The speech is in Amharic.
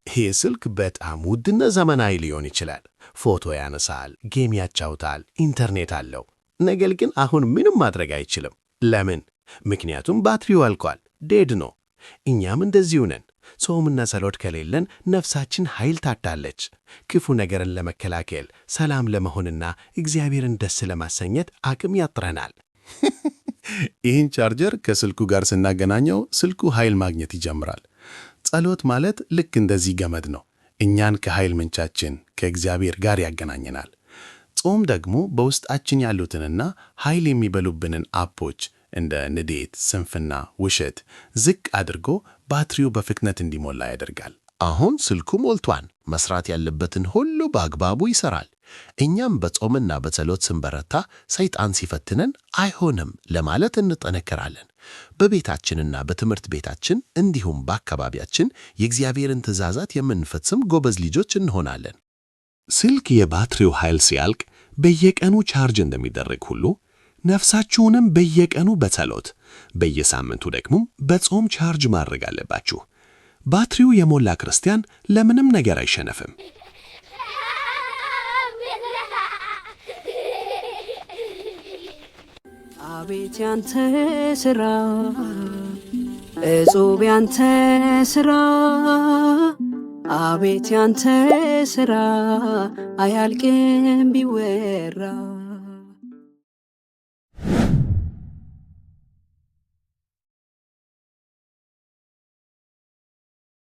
ይሄ ስልክ በጣም ውድና ዘመናዊ ሊሆን ይችላል። ፎቶ ያነሳል፣ ጌም ያጫውታል፣ ኢንተርኔት አለው። ነገር ግን አሁን ምንም ማድረግ አይችልም። ለምን? ምክንያቱም ባትሪው አልቋል፣ ዴድ ነው። እኛም እንደዚሁ ነን። ጾምና ጸሎት ከሌለን ነፍሳችን ኃይል ታጣለች። ክፉ ነገርን ለመከላከል፣ ሰላም ለመሆንና እግዚአብሔርን ደስ ለማሰኘት አቅም ያጥረናል። ይህን ቻርጀር ከስልኩ ጋር ስናገናኘው ስልኩ ኃይል ማግኘት ይጀምራል። ጸሎት ማለት ልክ እንደዚህ ገመድ ነው። እኛን ከኃይል ምንጫችን ከእግዚአብሔር ጋር ያገናኘናል። ጾም ደግሞ በውስጣችን ያሉትንና ኃይል የሚበሉብንን አፖች እንደ ንዴት፣ ስንፍና፣ ውሸት ዝቅ አድርጎ ባትሪው በፍጥነት እንዲሞላ ያደርጋል። አሁን ስልኩ ሞልቷል። መስራት ያለበትን ሁሉ በአግባቡ ይሰራል። እኛም በጾምና በጸሎት ስንበረታ ሰይጣን ሲፈትነን አይሆንም ለማለት እንጠነከራለን። በቤታችንና በትምህርት ቤታችን እንዲሁም በአካባቢያችን የእግዚአብሔርን ትእዛዛት የምንፈጽም ጎበዝ ልጆች እንሆናለን። ስልክ የባትሪው ኃይል ሲያልቅ በየቀኑ ቻርጅ እንደሚደረግ ሁሉ ነፍሳችሁንም በየቀኑ በጸሎት በየሳምንቱ ደግሞ በጾም ቻርጅ ማድረግ አለባችሁ። ባትሪው የሞላ ክርስቲያን ለምንም ነገር አይሸነፍም። አቤት ያንተ ሥራ እጹብ ያንተ ሥራ አቤት ያንተ ሥራ አያልቅም ቢወራ